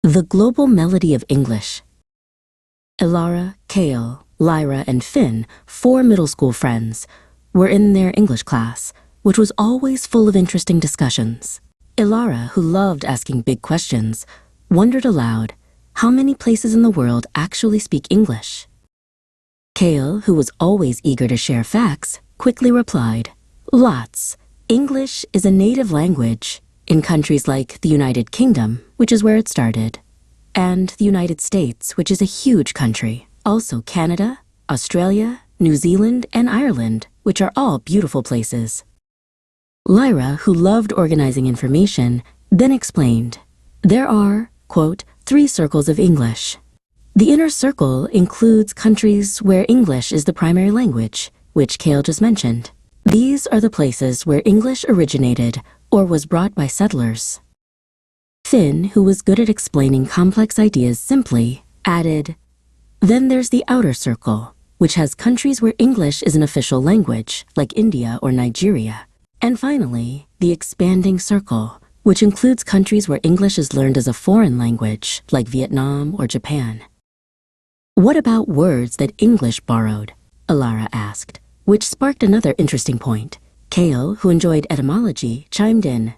The Global Melody of English. Ilara, Kale, Lyra, and Finn, 4 middle school friends, were in their English class, which was always full of interesting discussions. Ilara, who loved asking big questions, wondered aloud how many places in the world actually speak English. Kale, who was always eager to share facts, quickly replied, "Lots. English is a native language in countries like the United Kingdom, which is where it started, and the United States, which is a huge country, also Canada, Australia, New Zealand, and Ireland, which are all beautiful places." Lyra, who loved organizing information, then explained, "There are, quote, 3 circles of English. The inner circle includes countries where English is the primary language, which Kale just mentioned. These are the places where English originated or was brought by settlers." Finn, who was good at explaining complex ideas simply, added, "Then there's the outer circle, which has countries where English is an official language, like India or Nigeria. And finally, the expanding circle, which includes countries where English is learned as a foreign language, like Vietnam or Japan." "What about words that English borrowed?" Ilara asked, which sparked another interesting point. Kale, who enjoyed etymology, chimed in,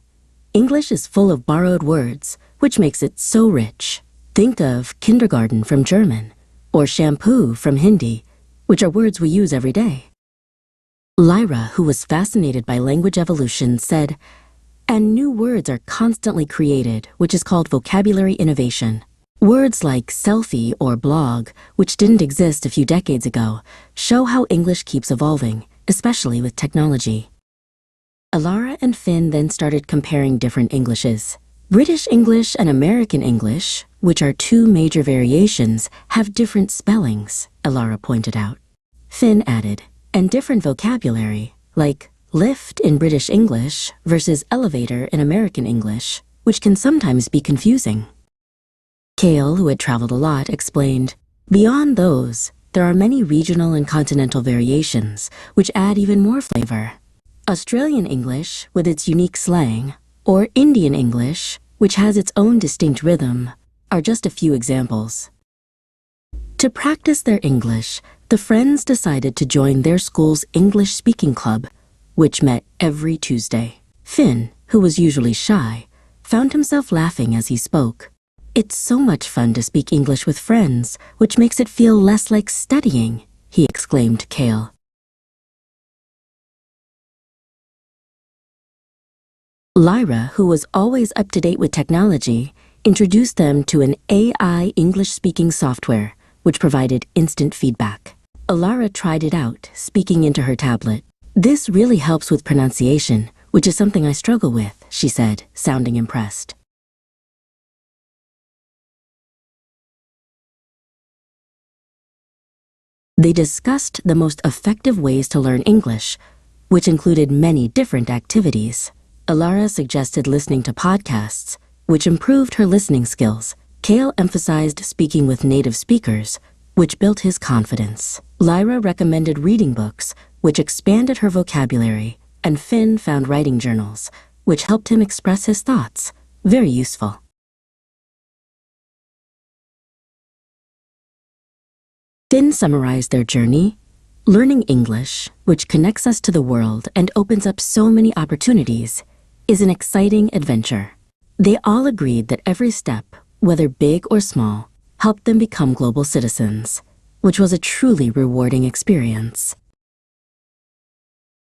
"English is full of borrowed words, which makes it so rich. Think of kindergarten from German, or shampoo from Hindi, which are words we use every day." Lyra, who was fascinated by language evolution, said, "And new words are constantly created, which is called vocabulary innovation. Words like selfie or blog, which didn't exist a few decades ago, show how English keeps evolving, especially with technology." Ilara and Finn then started comparing different Englishes. British English and American English, which are 2 major variations, have different spellings, Ilara pointed out. Finn added, "And different vocabulary, like lift in British English versus elevator in American English, which can sometimes be confusing." Kale, who had traveled a lot, explained, "Beyond those, there are many regional and continental variations, which add even more flavor. Australian English, with its unique slang, or Indian English, which has its own distinct rhythm, are just a few examples." To practice their English, the friends decided to join their school's English speaking club, which met every Tuesday. Finn, who was usually shy, found himself laughing as he spoke. "It's so much fun to speak English with friends, which makes it feel less like studying," he exclaimed to Kale. Lyra, who was always up to date with technology, introduced them to an AI English-speaking software, which provided instant feedback. Ilara tried it out, speaking into her tablet. "This really helps with pronunciation, which is something I struggle with," she said, sounding impressed. They discussed the most effective ways to learn English, which included many different activities. Ilara suggested listening to podcasts, which improved her listening skills. Kale emphasized speaking with native speakers, which built his confidence. Lyra recommended reading books, which expanded her vocabulary, and Finn found writing journals, which helped him express his thoughts. Very useful. Finn summarized their journey. "Learning English, which connects us to the world and opens up so many opportunities, is an exciting adventure." They all agreed that every step, whether big or small, helped them become global citizens, which was a truly rewarding experience.